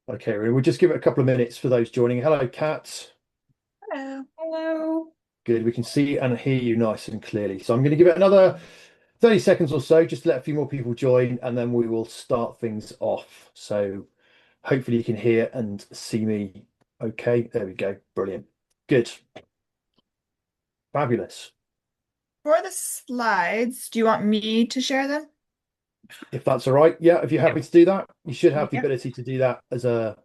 Okay, we'll just give it a couple of minutes for those joining. Hello, Kat. Hello. Hello. Good. We can see and hear you nice and clearly. So I'm going to give it another 30 seconds or so, just to let a few more people join, and then we will start things off. So hopefully you can hear and see me. Okay, there we go. Brilliant. Good. Fabulous. For the slides, do you want me to share them? If that's all right. Yeah, if you're happy to do that, you should have the Yep. ability to do that as a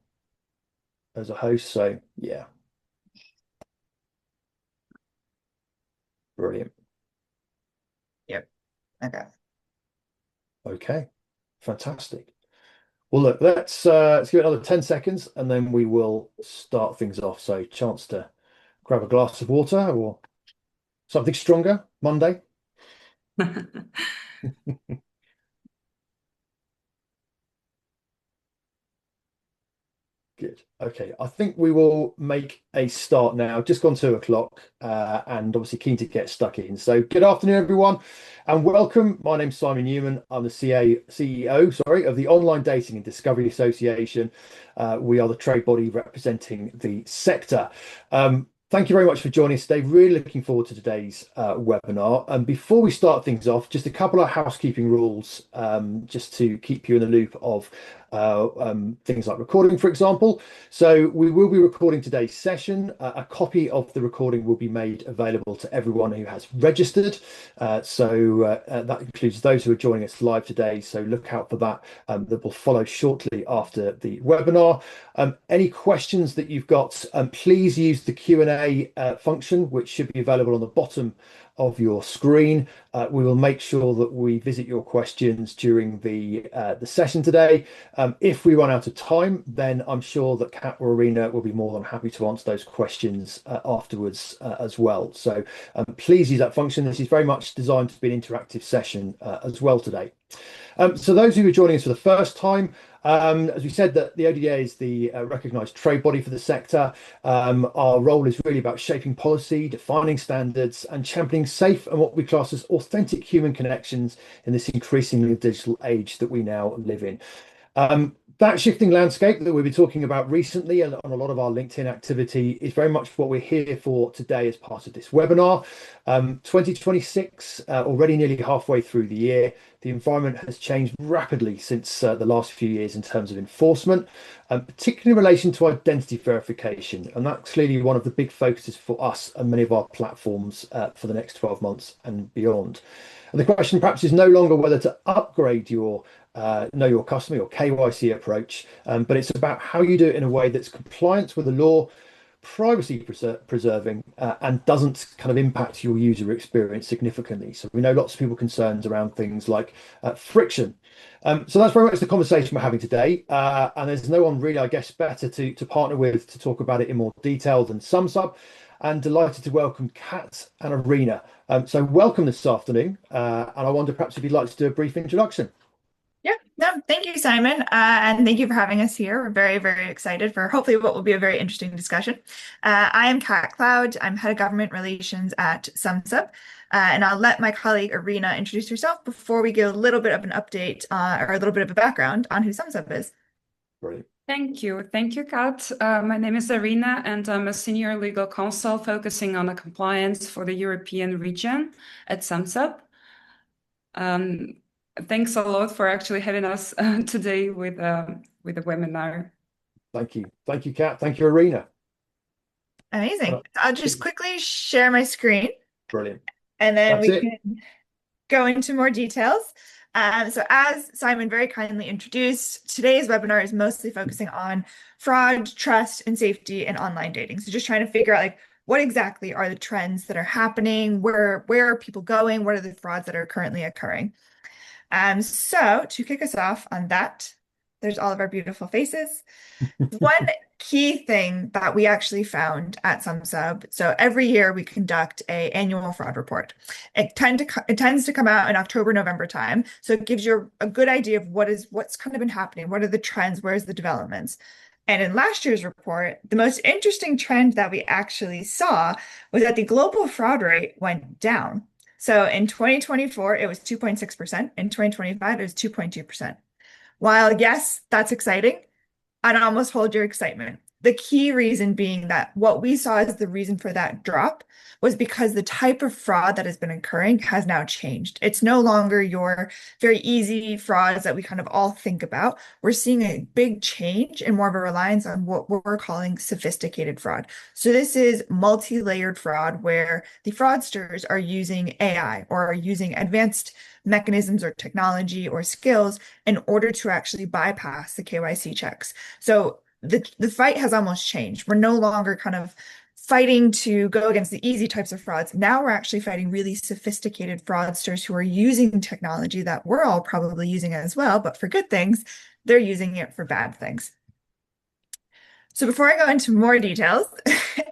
host. So yeah, brilliant. Yep. Okay. Okay, fantastic. Well, look, let's give it another 10 seconds and then we will start things off. So, chance to grab a glass of water or something stronger, Monday. Good. Okay, I think we will make a start now. Just gone 2 o'clock, and obviously keen to get stuck in. So, good afternoon, everyone, and welcome. My name's Simon Newman. I'm the CEO, sorry, of the Online Dating and Discovery Association. We are the trade body representing the sector. Thank you very much for joining us today. Really looking forward to today's webinar. And before we start things off, just a couple of housekeeping rules, just to keep you in the loop of things like recording, for example. So we will be recording today's session. A copy of the recording will be made available to everyone who has registered. That includes those who are joining us live today. So look out for that. That will follow shortly after the webinar. Any questions that you've got, please use the Q&A function, which should be available on the bottom of your screen. We will make sure that we visit your questions during the session today. If we run out of time, then I'm sure that Kat or Arena will be more than happy to answer those questions afterwards as well. So please use that function. This is very much designed to be an interactive session as well today. So those who are joining us for the first time, as we said, that the ODDA is the recognised trade body for the sector. Our role is really about shaping policy, defining standards, and championing safe and what we class as authentic human connections in this increasingly digital age that we now live in. That shifting landscape that we've been talking about recently and on a lot of our LinkedIn activity is very much what we're here for today as part of this webinar. 2026, already nearly halfway through the year, the environment has changed rapidly since the last few years in terms of enforcement, particularly in relation to identity verification. And that's clearly one of the big focuses for us and many of our platforms for the next 12 months and beyond. And the question perhaps is no longer whether to upgrade your know your customer, your KYC approach, but it's about how you do it in a way that's compliant with the law, privacy preserving, and doesn't kind of impact your user experience significantly. So we know lots of people concerns around things like friction. So that's very much the conversation we're having today. And there's no one really, I guess, better to partner with to talk about it in more detail than Sumsub. And delighted to welcome Kat and Arena. So welcome this afternoon. And I wonder perhaps if you'd like to do a brief introduction. Yeah. No, thank you, Simon. And thank you for having us here. We're very, very excited for hopefully what will be a very interesting discussion. I am Kat Cloud. I'm head of government relations at Sumsub. And I'll let my colleague Arena introduce herself before we give a little bit of an update or a little bit of a background on who Sumsub is. Brilliant. Thank you. Thank you, Kat. My name is Arina, and I'm a senior legal counsel focusing on the compliance for the European region at Sumsub. Thanks a lot for actually having us today with the webinar. Thank you, Kat. Thank you, Arena. Amazing. I'll just quickly share my screen Brilliant. and then That's we it. can go into more details. So as Simon very kindly introduced, today's webinar is mostly focusing on fraud, trust, and safety in online dating. So just trying to figure out like what exactly are the trends that are happening, where are people going, what are the frauds that are currently occurring. So to kick us off on that, there's all of our beautiful faces. One key thing that we actually found at SumSub, so every year we conduct a annual fraud report. It tends to come out in October, November time. So it gives you a good idea of what's kind of been happening, what are the trends, where's the developments. And in last year's report, the most interesting trend that we actually saw was that the global fraud rate went down. So in 2024, it was 2.6%. In 2025, it was 2.2%. While yes, that's exciting, I'd almost hold your excitement. The key reason being that what we saw as the reason for that drop was because the type of fraud that has been occurring has now changed. It's no longer your very easy frauds that we kind of all think about. We're seeing a big change and more of a reliance on what we're calling sophisticated fraud. So this is multi-layered fraud where the fraudsters are using AI or are using advanced mechanisms or technology or skills in order to actually bypass the KYC checks. So the fight has almost changed. We're no longer kind of fighting to go against the easy types of frauds. Now we're actually fighting really sophisticated fraudsters who are using technology that we're all probably using as well, but for good things, they're using it for bad things. So before I go into more details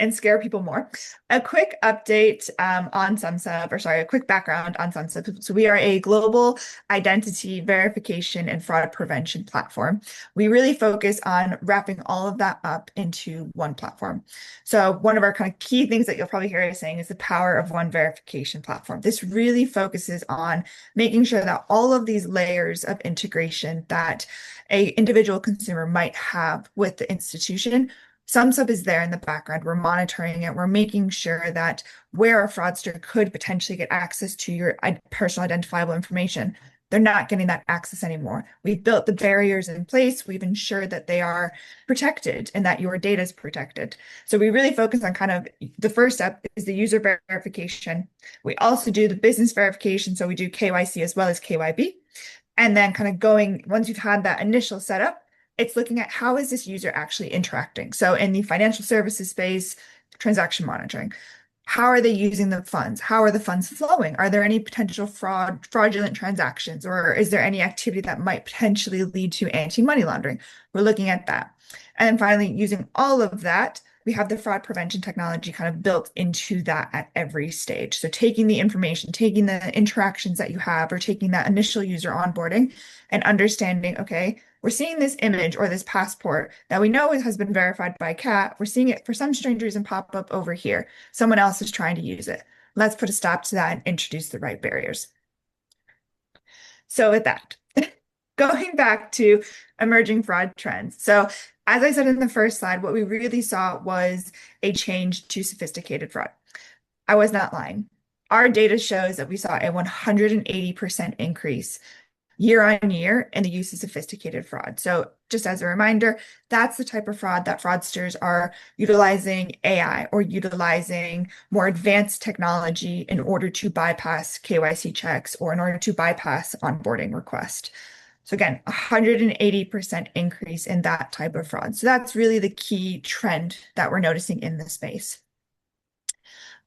and scare people more, a quick update on Sumsub, or sorry, a quick background on Sumsub. So we are a global identity verification and fraud prevention platform. We really focus on wrapping all of that up into one platform. So one of our kind of key things that you'll probably hear us saying is the power of one verification platform. This really focuses on making sure that all of these layers of integration that an individual consumer might have with the institution, Sumsub is there in the background. We're monitoring it. We're making sure that where a fraudster could potentially get access to your personal identifiable information, they're not getting that access anymore. We've built the barriers in place. We've ensured that they are protected and that your data is protected. So we really focus on kind of the first step is the user verification. We also do the business verification. So we do KYC as well as KYB. And then kind of going, once you've had that initial setup, it's looking at how is this user actually interacting. So in the financial services space, transaction monitoring, how are they using the funds? How are the funds flowing? Are there any potential fraudulent transactions, or is there any activity that might potentially lead to anti-money laundering? We're looking at that. And then finally, using all of that, we have the fraud prevention technology kind of built into that at every stage. So taking the information, taking the interactions that you have, or taking that initial user onboarding and understanding, okay, we're seeing this image or this passport that we know has been verified by CAT. We're seeing it for some strange reason pop up over here. Someone else is trying to use it. Let's put a stop to that and introduce the right barriers. So with that, going back to emerging fraud trends. So as I said in the first slide, what we really saw was a change to sophisticated fraud. I was not lying. Our data shows that we saw a 180% increase year on year in the use of sophisticated fraud. So just as a reminder, that's the type of fraud that fraudsters are utilizing AI or utilizing more advanced technology in order to bypass KYC checks or in order to bypass onboarding request. So again, 180% increase in that type of fraud. So that's really the key trend that we're noticing in the space.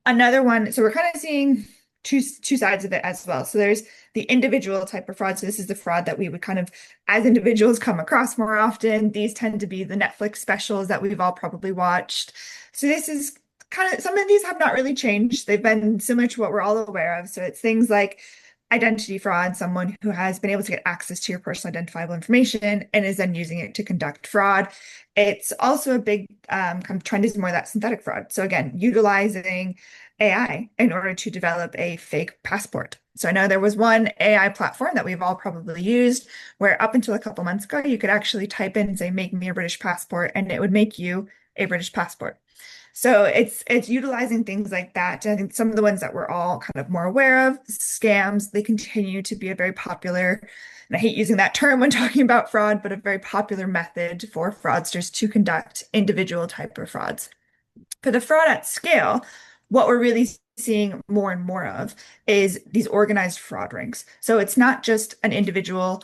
Another one, so we're kind of seeing two sides of it as well. So there's the individual type of fraud. So this is the fraud that we would kind of, as individuals, come across more often. These tend to be the Netflix specials that we've all probably watched. So this is kind of, some of these have not really changed. They've been similar to what we're all aware of. So it's things like identity fraud, someone who has been able to get access to your personal identifiable information and is then using it to conduct fraud. It's also a big kind of trend is more that synthetic fraud. So again, utilizing AI in order to develop a fake passport. So I know there was one AI platform that we've all probably used where up until a couple months ago, you could actually type in and say, make me a British passport, and it would make you a British passport. So it's utilizing things like that. And I think some of the ones that we're all kind of more aware of, scams, they continue to be a very popular, and I hate using that term when talking about fraud, but a very popular method for fraudsters to conduct individual type of frauds. For the fraud at scale, what we're really seeing more and more of is these organized fraud rings. So it's not just an individual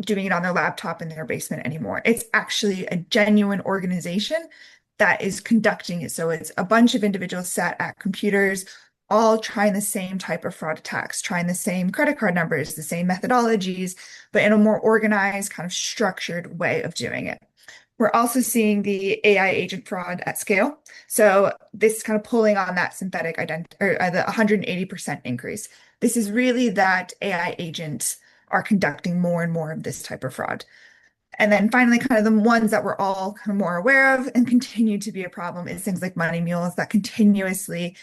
doing it on their laptop in their basement anymore. It's actually a genuine organization that is conducting it. So it's a bunch of individuals sat at computers, all trying the same type of fraud attacks, trying the same credit card numbers, the same methodologies, but in a more organized, kind of structured way of doing it. We're also seeing the AI agent fraud at scale. So this is kind of pulling on that synthetic identity, or the 180% increase. This is really that AI agents are conducting more and more of this type of fraud. And then finally, kind of the ones that we're all kind of more aware of and continue to be a problem is things like money mules that continuously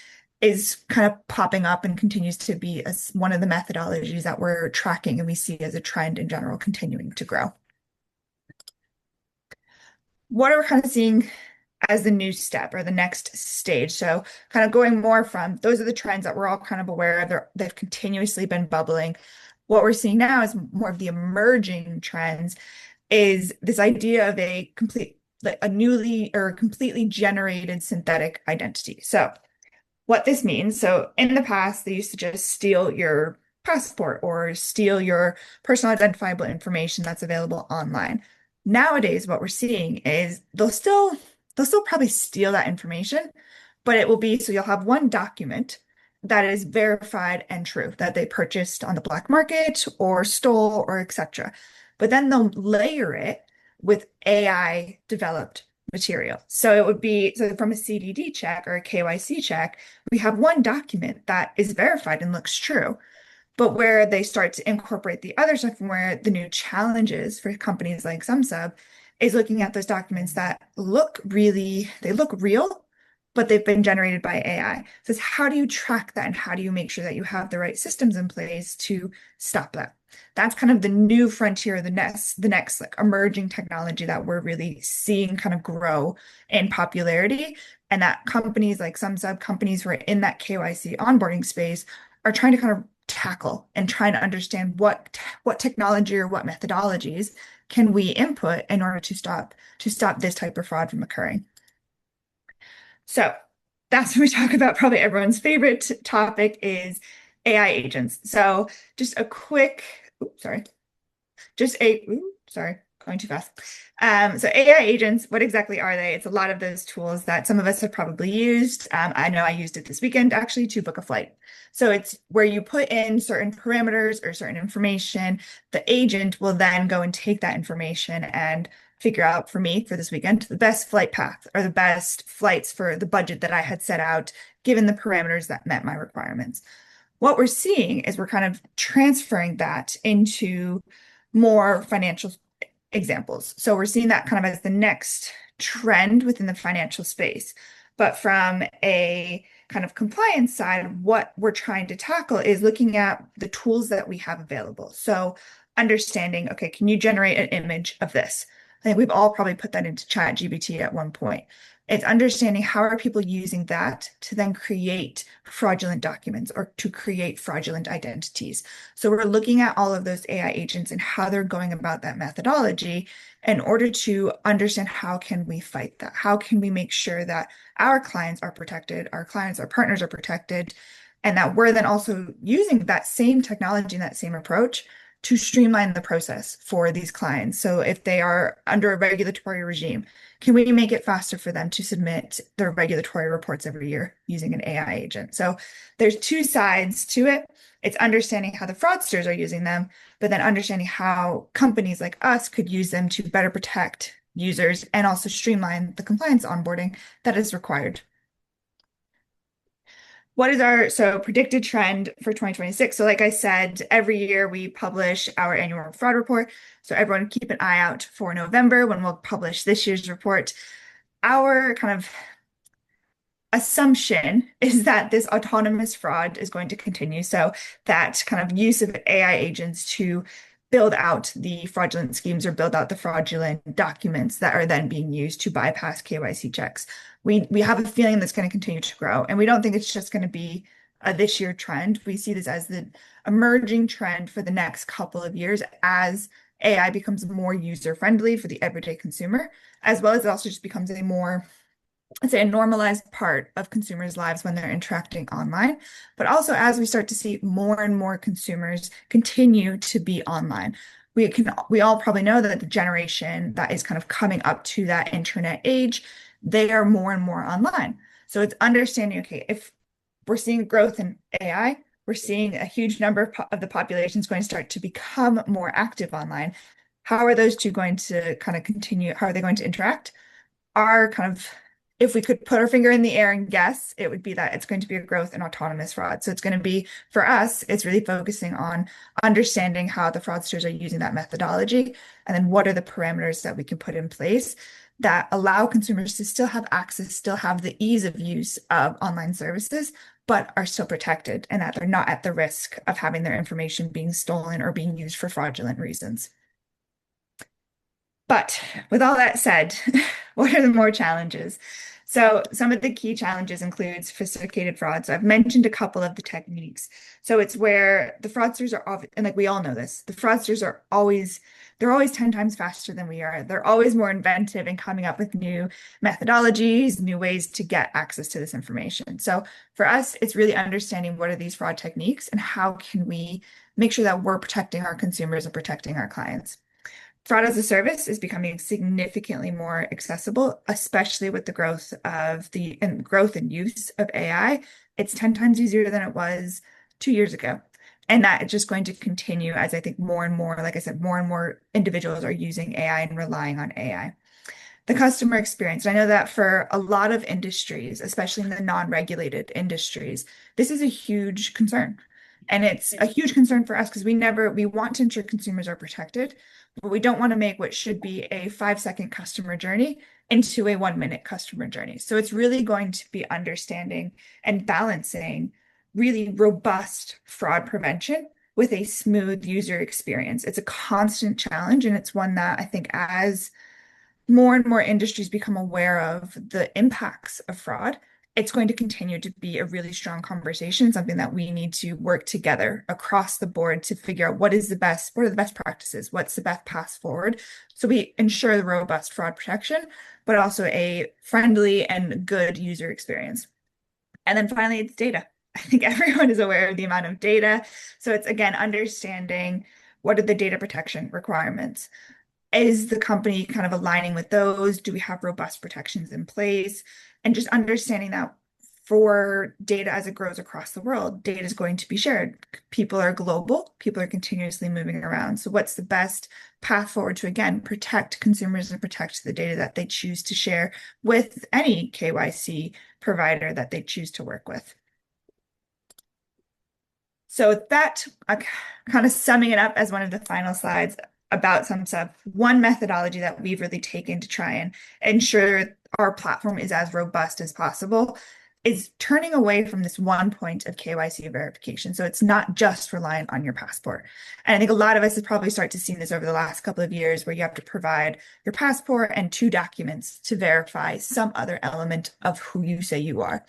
is kind of popping up and continues to be one of the methodologies that we're tracking and we see as a trend in general continuing to grow. what are we kind of seeing as the new step or the next stage? So kind of going more from those are the trends that we're all kind of aware of. They've continuously been bubbling. What we're seeing now is more of the emerging trends is this idea of a newly or completely generated synthetic identity. So what this means, so in the past, they used to just steal your passport or steal your personal identifiable information that's available online. Nowadays, what we're seeing is they'll still probably steal that information, but it will be so you'll have one document that is verified and true that they purchased on the black market or stole or etc. But then they'll layer it with AI developed material. So it would be so from a CDD check or a KYC check, we have one document that is verified and looks true. But where they start to incorporate the other stuff and where the new challenges for companies like Sumsub is looking at those documents that they look real, but they've been generated by AI. So it's how do you track that and how do you make sure that you have the right systems in place to stop that? That's kind of the new frontier, the next like emerging technology that we're really seeing kind of grow in popularity. And that companies like Sumsub, companies who are in that KYC onboarding space are trying to kind of tackle and trying to understand what technology or what methodologies can we input in order to stop this type of fraud from occurring. So that's when we talk about probably everyone's favorite topic is AI agents. So just a quick, sorry, going too fast. So AI agents, what exactly are they? It's a lot of those tools that some of us have probably used. I know I used it this weekend actually to book a flight. So it's where you put in certain parameters or certain information. The agent will then go and take that information and figure out for me for this weekend the best flight path or the best flights for the budget that I had set out, given the parameters that met my requirements. What we're seeing is we're kind of transferring that into more financial examples. So we're seeing that kind of as the next trend within the financial space. But from a kind of compliance side, what we're trying to tackle is looking at the tools that we have available. So understanding, okay, can you generate an image of this? I think we've all probably put that into ChatGPT at one point. It's understanding how are people using that to then create fraudulent documents or to create fraudulent identities. So we're looking at all of those AI agents and how they're going about that methodology in order to understand how can we fight that? How can we make sure that our clients are protected, our partners are protected, and that we're then also using that same technology and that same approach to streamline the process for these clients. So if they are under a regulatory regime, can we make it faster for them to submit their regulatory reports every year using an AI agent? So there's two sides to it. It's understanding how the fraudsters are using them, but then understanding how companies like us could use them to better protect users and also streamline the compliance onboarding that is required. What is our predicted trend for 2026? So like I said, every year we publish our annual fraud report. So everyone keep an eye out for November when we'll publish this year's report. Our kind of assumption is that this autonomous fraud is going to continue. So that kind of use of AI agents to build out the fraudulent schemes or build out the fraudulent documents that are then being used to bypass KYC checks. We have a feeling that's going to continue to grow, and we don't think it's just going to be a this year trend. We see this as the emerging trend for the next couple of years as AI becomes more user friendly for the everyday consumer, as well as it also just becomes a more, let's say, a normalized part of consumers' lives when they're interacting online. But also as we start to see more and more consumers continue to be online. We all probably know that the generation that is kind of coming up to that internet age, they are more and more online. So it's understanding, okay, if we're seeing growth in AI, we're seeing a huge number of the population is going to start to become more active online. How are those two going to kind of continue? How are they going to interact? If we could put our finger in the air and guess, it would be that it's going to be a growth in autonomous fraud. So it's going to be, for us, it's really focusing on understanding how the fraudsters are using that methodology, and then what are the parameters that we can put in place that allow consumers to still have access, still have the ease of use of online services, but are still protected and that they're not at the risk of having their information being stolen or being used for fraudulent reasons. But with all that said, what are the more challenges? So some of the key challenges include sophisticated fraud. So I've mentioned a couple of the techniques. So it's where the fraudsters are, and like we all know this, the fraudsters are always, they're always 10 times faster than we are. They're always more inventive and coming up with new methodologies, new ways to get access to this information. So for us, it's really understanding what are these fraud techniques and how can we make sure that we're protecting our consumers and protecting our clients. Fraud as a service is becoming significantly more accessible, especially with the growth and use of AI. It's 10 times easier than it was 2 years ago. And that is just going to continue as I think more and more, like I said, more and more individuals are using AI and relying on AI. The customer experience. I know that for a lot of industries, especially in the non-regulated industries, this is a huge concern. And it's a huge concern for us because we want to ensure consumers are protected, but we don't want to make what should be a 5-second customer journey into a 1-minute customer journey. So it's really going to be understanding and balancing really robust fraud prevention with a smooth user experience. It's a constant challenge, and it's one that I think as more and more industries become aware of the impacts of fraud, it's going to continue to be a really strong conversation, something that we need to work together across the board to figure out what are the best practices, what's the best path forward. So we ensure the robust fraud protection, but also a friendly and good user experience. And then finally, it's data. I think everyone is aware of the amount of data. So it's again, understanding what are the data protection requirements. Is the company kind of aligning with those? Do we have robust protections in place? And just understanding that for data as it grows across the world, data is going to be shared. People are global, people are continuously moving around. So what's the best path forward to, again, protect consumers and protect the data that they choose to share with any KYC provider that they choose to work with? So with that, kind of summing it up as one of the final slides about Sumsub, one methodology that we've really taken to try and ensure our platform is as robust as possible is turning away from this one point of KYC verification. So it's not just reliant on your passport. And I think a lot of us have probably started to see this over the last couple of years where you have to provide your passport and 2 documents to verify some other element of who you say you are.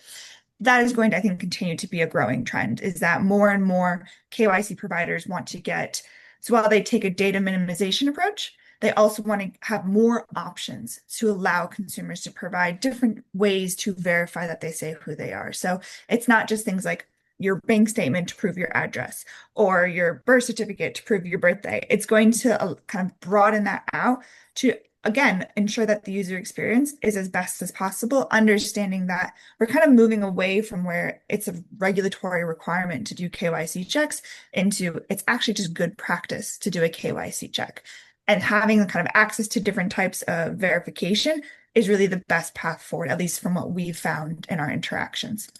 That is going to, I think, continue to be a growing trend, is that more and more KYC providers want to get, so while they take a data minimization approach, they also want to have more options to allow consumers to provide different ways to verify that they say who they are. So it's not just things like your bank statement to prove your address or your birth certificate to prove your birthday. It's going to kind of broaden that out to, again, ensure that the user experience is as best as possible, understanding that we're kind of moving away from where it's a regulatory requirement to do KYC checks into it's actually just good practice to do a KYC check. And having the kind of access to different types of verification is really the best path forward, at least from what we've found in our interactions.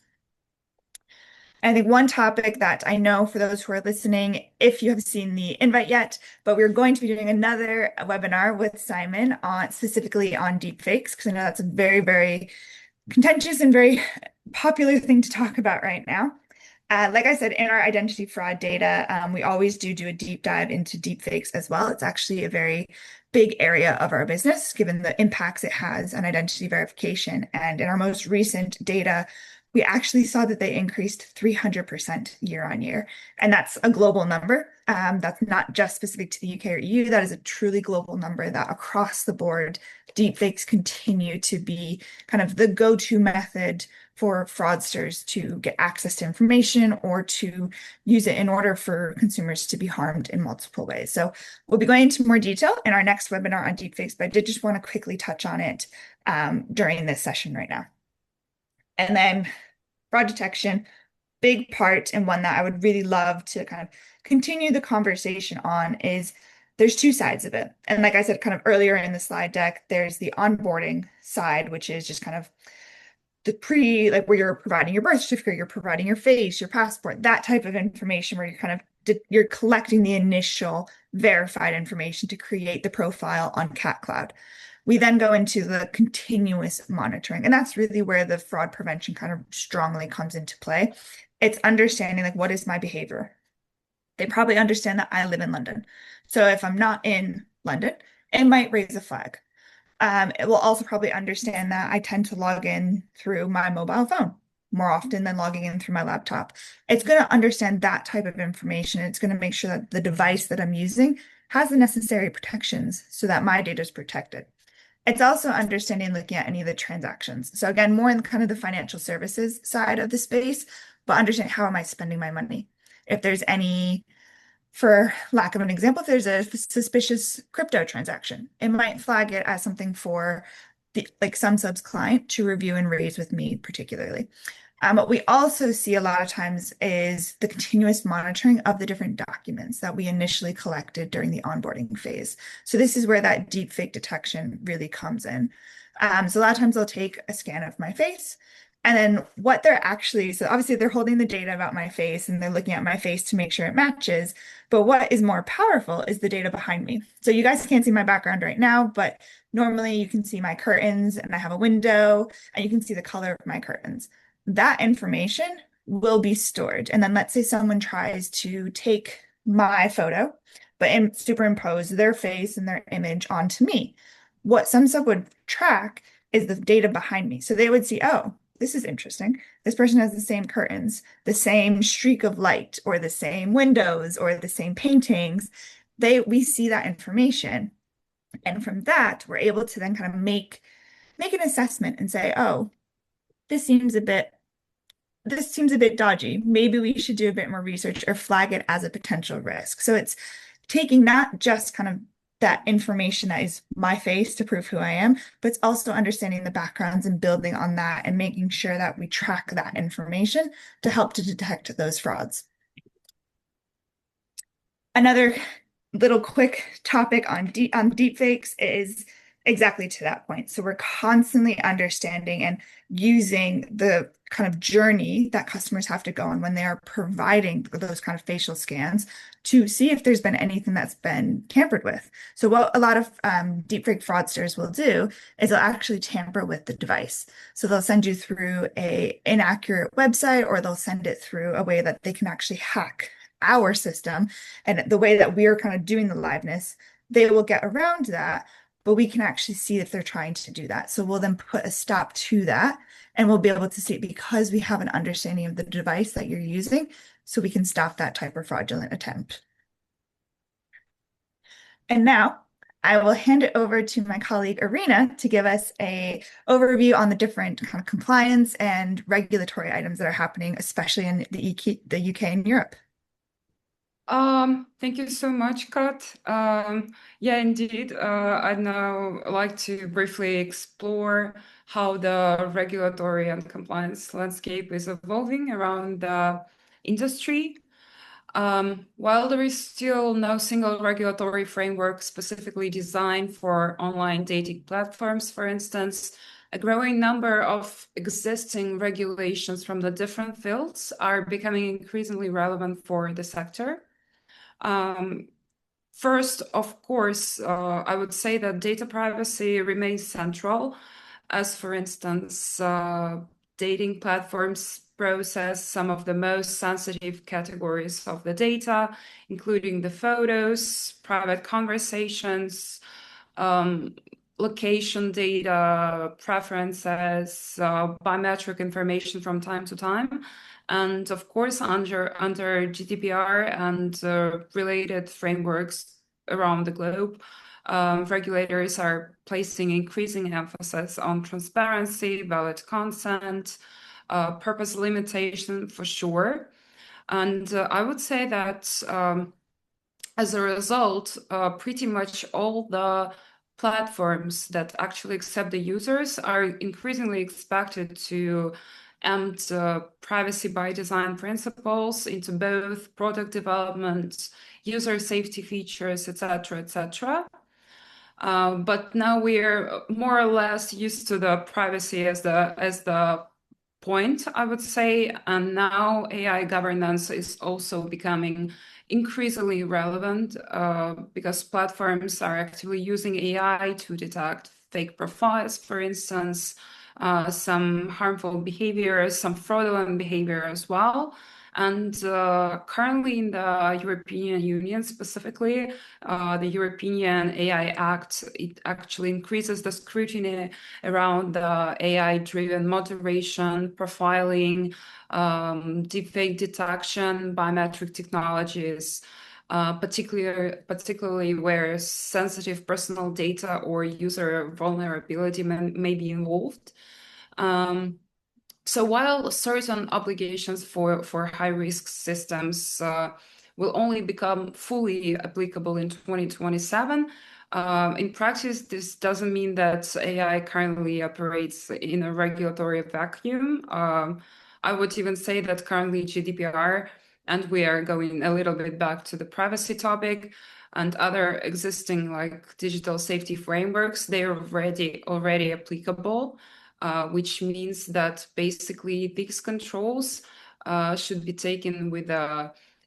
I think one topic that I know for those who are listening, if you have seen the invite yet, but we're going to be doing another webinar with Simon on specifically on deepfakes, because I know that's a very, very contentious and very popular thing to talk about right now. Like I said, in our identity fraud data, we always do a deep dive into deepfakes as well. It's actually a very big area of our business, given the impacts it has on identity verification. And in our most recent data, we actually saw that they increased 300% year on year. And that's a global number. That's not just specific to the UK or EU. That is a truly global number that across the board, deepfakes continue to be kind of the go-to method for fraudsters to get access to information or to use it in order for consumers to be harmed in multiple ways. So we'll be going into more detail in our next webinar on deepfakes, but I did just want to quickly touch on it during this session right now. And then fraud detection, big part, and one that I would really love to kind of continue the conversation on is there's 2 sides of it. And like I said, kind of earlier in the slide deck, there's the onboarding side, which is just kind of the like where you're providing your birth certificate, you're providing your face, your passport, that type of information where you're kind of, you're collecting the initial verified information to create the profile on Cat Cloud. We then go into the continuous monitoring, and that's really where the fraud prevention kind of strongly comes into play. It's understanding like, what is my behavior? They probably understand that I live in London. So if I'm not in London it might raise a flag. It will also probably understand that I tend to log in through my mobile phone more often than logging in through my laptop. It's going to understand that type of information. It's going to make sure that the device that I'm using has the necessary protections so that my data is protected. It's also understanding looking at any of the transactions. So again, more in kind of the financial services side of the space, but understand how am I spending my money? If there's any, for lack of an example, if there's a suspicious crypto transaction, it might flag it as something for the like Sumsub's client to review and raise with me particularly. What we also see a lot of times is the continuous monitoring of the different documents that we initially collected during the onboarding phase. So this is where that deepfake detection really comes in. So a lot of times they'll take a scan of my face, and then what they're actually, so obviously they're holding the data about my face and they're looking at my face to make sure it matches. But what is more powerful is the data behind me. So you guys can't see my background right now, but normally you can see my curtains and I have a window and you can see the color of my curtains. That information will be stored. And then let's say someone tries to take my photo, but superimpose their face and their image onto me. What Sumsub would track is the data behind me. So they would see, oh, this is interesting. This person has the same curtains, the same streak of light, or the same windows, or the same paintings. We see that information. And from that, we're able to then kind of make an assessment and say, oh, this seems a bit dodgy. Maybe we should do a bit more research or flag it as a potential risk. So it's taking not just kind of that information that is my face to prove who I am, but it's also understanding the backgrounds and building on that and making sure that we track that information to help to detect those frauds. Another little quick topic on deepfakes is exactly to that point. So we're constantly understanding and using the kind of journey that customers have to go on when they are providing those kind of facial scans to see if there's been anything that's been tampered with. So what a lot of deepfake fraudsters will do is they'll actually tamper with the device. So they'll send you through a inaccurate website, or they'll send it through a way that they can actually hack our system. And the way that we're kind of doing the liveness, they will get around that, but we can actually see if they're trying to do that. So we'll then put a stop to that, and we'll be able to see it because we have an understanding of the device that you're using, so we can stop that type of fraudulent attempt. And now I will hand it over to my colleague Irina to give us an overview on the different kind of compliance and regulatory items that are happening, especially in the UK and Europe. Thank you so much, Kat. Yeah, indeed. I'd now like to briefly explore how the regulatory and compliance landscape is evolving around the industry. While there is still no single regulatory framework specifically designed for online dating platforms, for instance, a growing number of existing regulations from the different fields are becoming increasingly relevant for the sector. First, of course, I would say that data privacy remains central, as for instance, dating platforms process some of the most sensitive categories of the data, including the photos, private conversations, location data, preferences, biometric information from time to time. And of course, under GDPR and related frameworks around the globe, regulators are placing increasing emphasis on transparency, valid consent, purpose limitation for sure. And I would say that as a result, pretty much all the platforms that actually accept the users are increasingly expected to embed privacy by design principles into both product development, user safety features, etc., etc. But now we're more or less used to the privacy as the point, I would say, and now AI governance is also becoming increasingly relevant because platforms are actively using AI to detect fake profiles, for instance, some harmful behavior, some fraudulent behavior as well. And currently in the European Union specifically, the European AI Act, it actually increases the scrutiny around the AI-driven moderation, profiling, deepfake detection, biometric technologies, particularly where sensitive personal data or user vulnerability may be involved. So while certain obligations for high-risk systems will only become fully applicable in 2027, in practice, this doesn't mean that AI currently operates in a regulatory vacuum. I would even say that currently GDPR, and we are going a little bit back to the privacy topic, and other existing like digital safety frameworks, they're already applicable. Which means that basically these controls should be taken with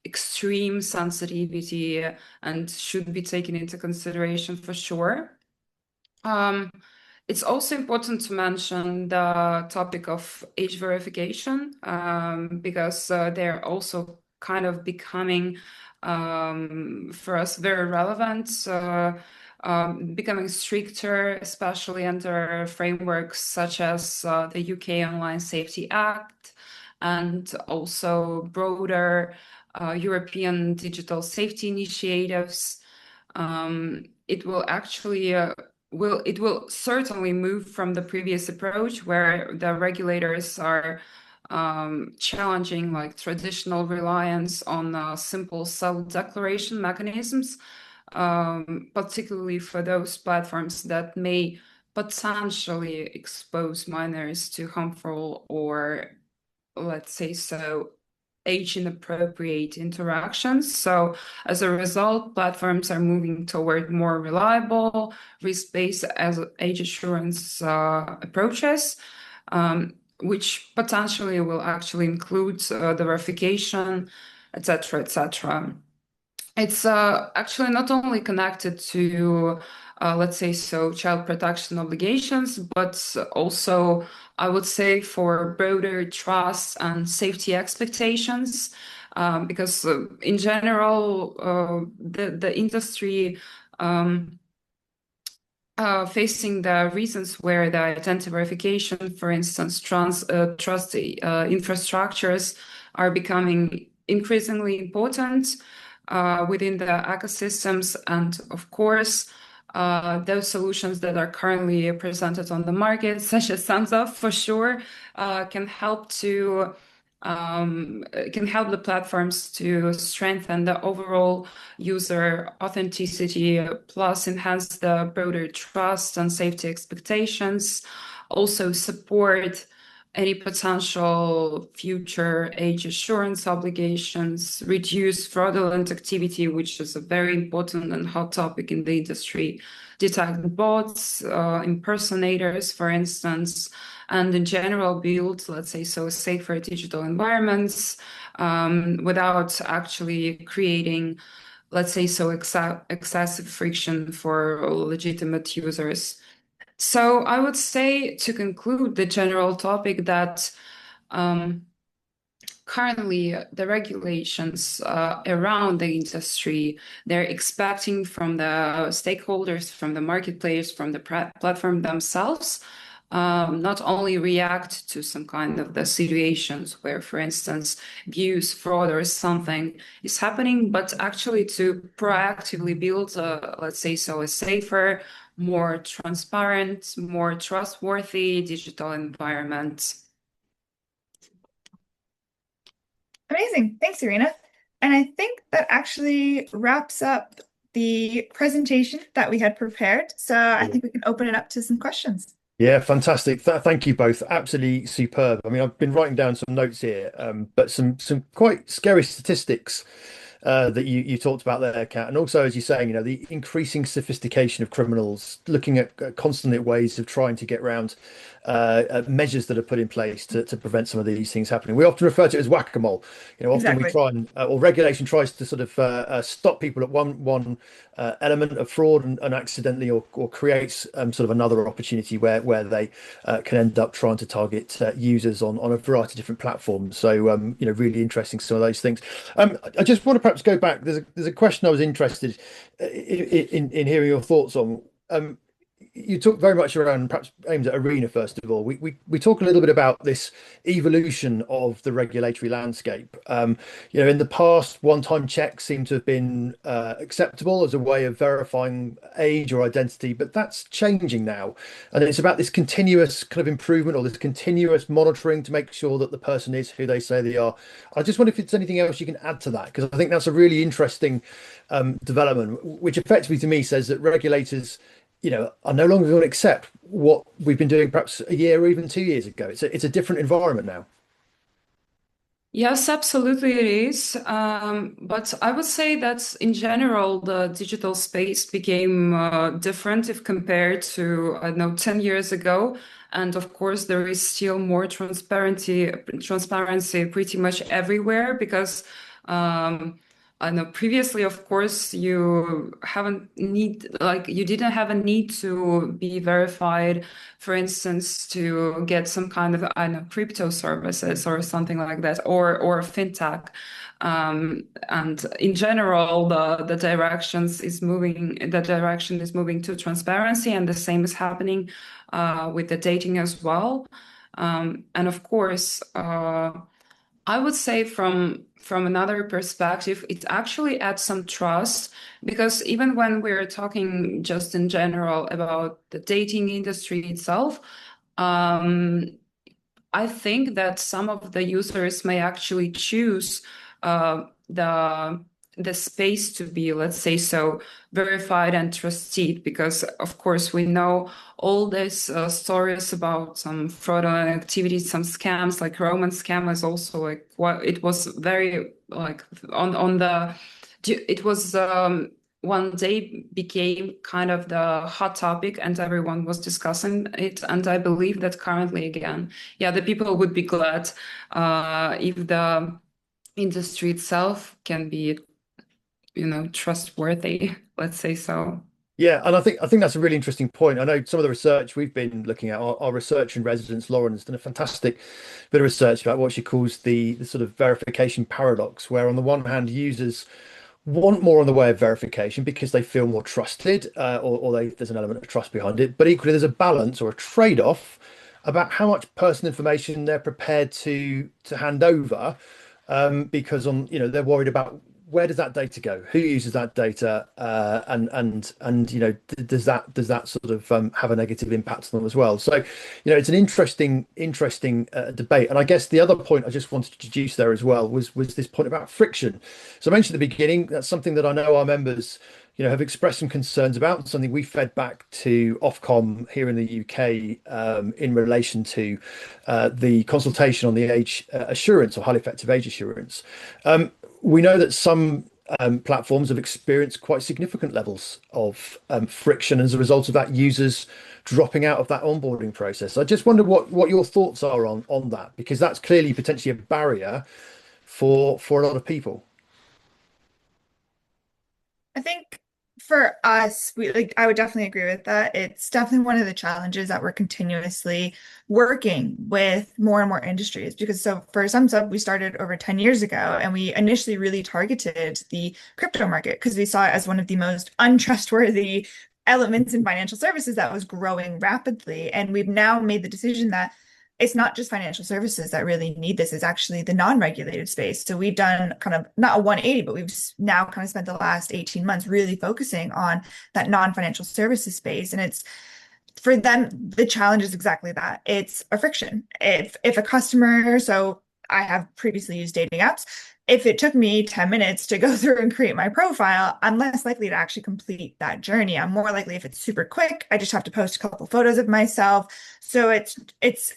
extreme sensitivity and should be taken into consideration for sure. It's also important to mention the topic of age verification because they're also kind of becoming for us very relevant. Becoming stricter, especially under frameworks such as the UK Online Safety Act and also broader European digital safety initiatives. It will actually it will certainly move from the previous approach where the regulators are challenging like traditional reliance on simple self-declaration mechanisms, particularly for those platforms that may potentially expose minors to harmful or, let's say so, age-inappropriate interactions. So as a result, platforms are moving toward more reliable, risk-based as age assurance approaches, which potentially will actually include the verification, etc., etc. It's actually not only connected to, let's say so, child protection obligations, but also, I would say, for broader trust and safety expectations, because in general, the industry facing the reasons where the identity verification, for instance, trust infrastructures are becoming increasingly important within the ecosystems. And of course, those solutions that are currently presented on the market, such as Sumsub for sure, can help the platforms to strengthen the overall user authenticity, plus enhance the broader trust and safety expectations, also support any potential future age assurance obligations, reduce fraudulent activity, which is a very important and hot topic in the industry, detect bots, impersonators, for instance, and in general build, let's say so, safer digital environments without actually creating, let's say so, excessive friction for legitimate users. So I would say, to conclude the general topic, that currently the regulations around the industry, they're expecting from the stakeholders, from the market players, from the platform themselves, not only react to some kind of the situations where, for instance, abuse, fraud, or something is happening, but actually to proactively build, let's say so, a safer, more transparent, more trustworthy digital environment. Amazing. Thanks, Irina. And I think that actually wraps up the presentation that we had prepared. So I think we can open it up to some questions. Yeah, fantastic. Thank you both. Absolutely superb. I mean, I've been writing down some notes here, but some quite scary statistics that you talked about there, Kat, and also as you're saying, the increasing sophistication of criminals looking at constantly ways of trying to get around measures that are put in place to prevent some of these things happening. We often refer to it as whack-a-mole. Often we Exactly. try and or regulation tries to sort of stop people at one element of fraud and accidentally or creates sort of another opportunity where they can end up trying to target users on a variety of different platforms. So really interesting some of those things. I just want to perhaps go back. There's a question I was interested in hearing your thoughts on. You talk very much around perhaps aimed at Arena first of all. We talk a little bit about this evolution of the regulatory landscape. In the past, one-time checks seem to have been acceptable as a way of verifying age or identity, but that's changing now, and it's about this continuous kind of improvement or this continuous monitoring to make sure that the person is who they say they are. I just wonder if it's anything else you can add to that, because I think that's a really interesting development, which effectively to me says that regulators are no longer going to accept what we've been doing perhaps a year or even 2 years ago. It's a different environment now. Yes, absolutely it is. But I would say that in general, the digital space became different if compared to, I don't know, 10 years ago. And of course, there is still more transparency pretty much everywhere because I know previously, of course, you didn't have a need to be verified, for instance, to get some kind of, I don't know, crypto services or something like that, or fintech. And in general, the direction is moving to transparency, and the same is happening with the dating as well. And of course, I would say from another perspective, it actually adds some trust because even when we're talking just in general about the dating industry itself, I think that some of the users may actually choose the space to be, let's say so, verified and trusted because, of course, we know all these stories about some fraudulent activities, some scams, like Roman scam is also like what it was very like on the it was one day became kind of the hot topic and everyone was discussing it. And I believe that currently again, yeah, the people would be glad if the industry itself can be, trustworthy, let's say so. Yeah, and I think that's a really interesting point. I know some of the research we've been looking at, our research in residence, Lauren, has done a fantastic bit of research about what she calls the sort of verification paradox, where on the one hand, users want more in the way of verification because they feel more trusted, there's an element of trust behind it. But equally, there's a balance or a trade-off about how much personal information they're prepared to hand over, because they're worried about where does that data go, who uses that data, and does that sort of have a negative impact on them as well. So it's an interesting debate. And I guess the other point I just wanted to introduce there as well was this point about friction. So I mentioned at the beginning, that's something that I know our members have expressed some concerns about, something we fed back to Ofcom here in the UK in relation to the consultation on the age assurance or highly effective age assurance. We know that some platforms have experienced quite significant levels of friction as a result of that, users dropping out of that onboarding process. I just wonder what your thoughts are on that, because that's clearly potentially a barrier for a lot of people. I think for us, I would definitely agree with that. It's definitely one of the challenges that we're continuously working with more and more industries. Because for Sumsub, we started over 10 years ago, and we initially really targeted the crypto market because we saw it as one of the most untrustworthy elements in financial services that was growing rapidly. And we've now made the decision that it's not just financial services that really need this, it's actually the non-regulated space. So we've done kind of not a 180, but we've now kind of spent the last 18 months really focusing on that non-financial services space. And it's for them, the challenge is exactly that. It's a friction. If a customer, so I have previously used dating apps, if it took me 10 minutes to go through and create my profile, I'm less likely to actually complete that journey. I'm more likely if it's super quick, I just have to post a couple photos of myself. So it's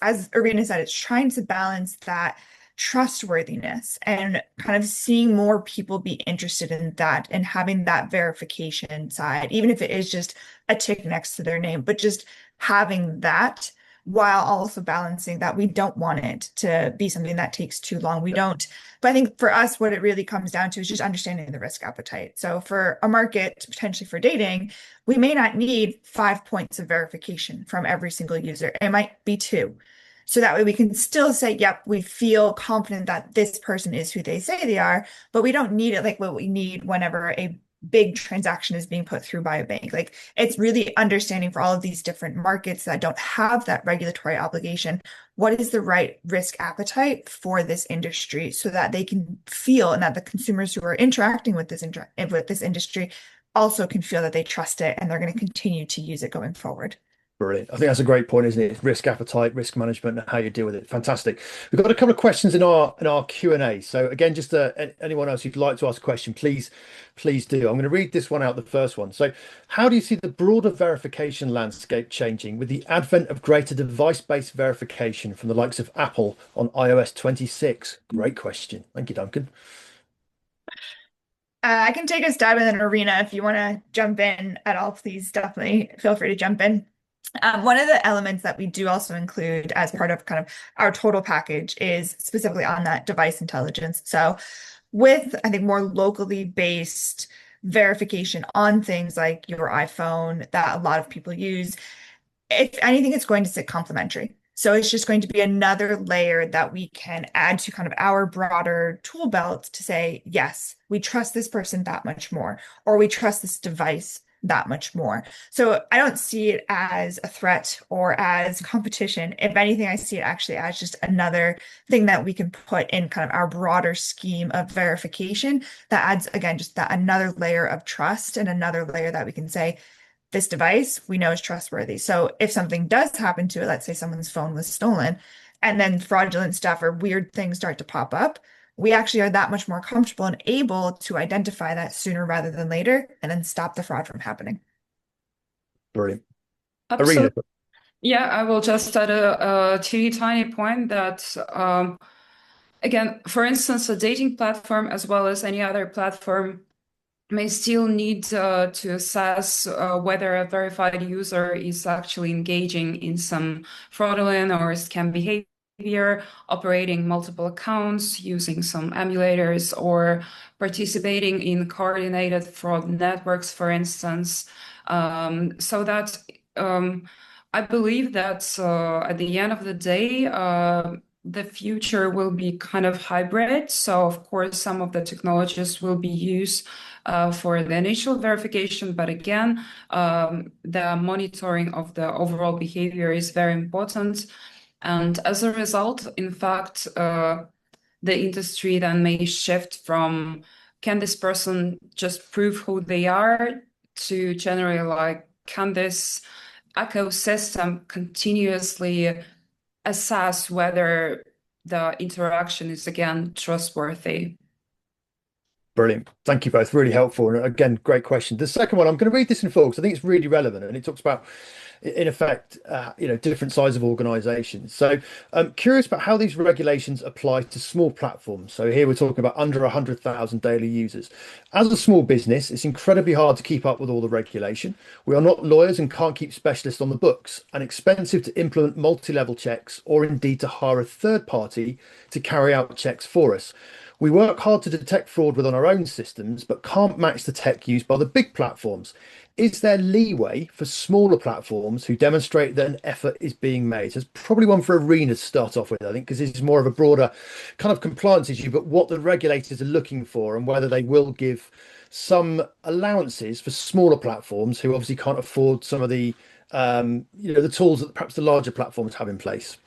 as Irina said, it's trying to balance that trustworthiness and kind of seeing more people be interested in that and having that verification side, even if it is just a tick next to their name, but just having that while also balancing that we don't want it to be something that takes too long. We don't. But I think for us, what it really comes down to is just understanding the risk appetite. So for a market, potentially for dating, we may not need 5 points of verification from every single user. It might be two. So that way we can still say, yep, we feel confident that this person is who they say they are, but we don't need it like what we need whenever a big transaction is being put through by a bank. Like it's really understanding for all of these different markets that don't have that regulatory obligation, what is the right risk appetite for this industry so that they can feel and that the consumers who are interacting with this industry also can feel that they trust it and they're going to continue to use it going forward. Brilliant. I think that's a great point, isn't it? Risk appetite, risk management, and how you deal with it. Fantastic. We've got a couple of questions in our Q&A. So again, just anyone else who'd like to ask a question, please do. I'm going to read this one out, the first one. So how do you see the broader verification landscape changing with the advent of greater device-based verification from the likes of Apple on iOS 26? Great question. Thank you, Duncan. I can take a stab in an arena. If you want to jump in at all, please definitely feel free to jump in. One of the elements that we do also include as part of kind of our total package is specifically on that device intelligence. So with, I think, more locally based verification on things like your iPhone that a lot of people use, if anything, it's going to sit complementary. So it's just going to be another layer that we can add to kind of our broader tool belt to say, yes, we trust this person that much more, or we trust this device that much more. So I don't see it as a threat or as competition. If anything, I see it actually as just another thing that we can put in kind of our broader scheme of verification that adds, again, just that another layer of trust and another layer that we can say, this device we know is trustworthy. So if something does happen to it, let's say someone's phone was stolen, and then fraudulent stuff or weird things start to pop up, we actually are that much more comfortable and able to identify that sooner rather than later and then stop the fraud from happening. Brilliant. Absolutely. Arena. Yeah, I will just add a teeny tiny point that, again, for instance, a dating platform as well as any other platform may still need to assess whether a verified user is actually engaging in some fraudulent or scam behavior, operating multiple accounts, using some emulators, or participating in coordinated fraud networks, for instance. So that I believe that at the end of the day, the future will be kind of hybrid. So, of course, some of the technologies will be used for the initial verification, but again, the monitoring of the overall behavior is very important. And as a result, in fact, the industry then may shift from, can this person just prove who they are, to generally like, can this ecosystem continuously assess whether the interaction is, again, trustworthy? Brilliant. Thank you both. Really helpful. And again, great question. The second one, I'm going to read this in full because I think it's really relevant, and it talks about, in effect, different size of organizations. So I'm curious about how these regulations apply to small platforms. So here we're talking about under 100,000 daily users. As a small business, it's incredibly hard to keep up with all the regulation. We are not lawyers and can't keep specialists on the books, and expensive to implement multi-level checks or indeed to hire a third party to carry out checks for us. We work hard to detect fraud within our own systems, but can't match the tech used by the big platforms. Is there leeway for smaller platforms who demonstrate that an effort is being made? So it's probably one for Arena to start off with, I think, because this is more of a broader kind of compliance issue, but what the regulators are looking for and whether they will give some allowances for smaller platforms who obviously can't afford some of the the tools that perhaps the larger platforms have in place.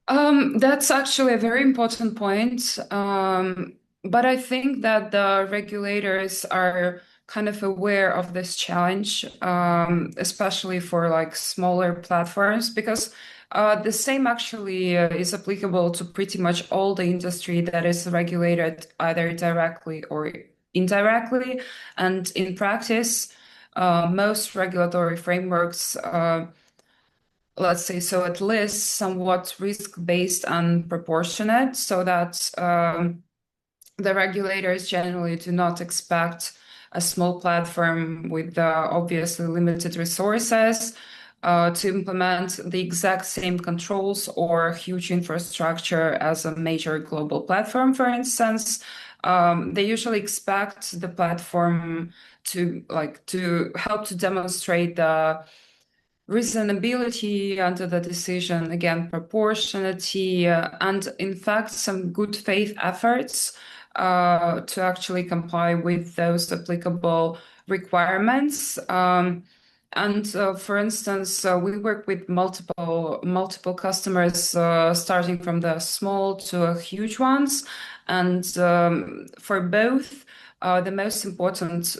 That's actually a very important point. But I think that the regulators are kind of aware of this challenge, especially for like smaller platforms, because the same actually is applicable to pretty much all the industry that is regulated either directly or indirectly. And in practice, most regulatory frameworks let's say, so at least somewhat risk-based and proportionate, so that the regulators generally do not expect a small platform with obviously limited resources to implement the exact same controls or huge infrastructure as a major global platform, for instance. They usually expect the platform to help to demonstrate the reasonability under the decision, again, proportionality, and in fact, some good faith efforts to actually comply with those applicable requirements. For instance, we work with multiple customers, starting from the small to huge ones. And for both, the most important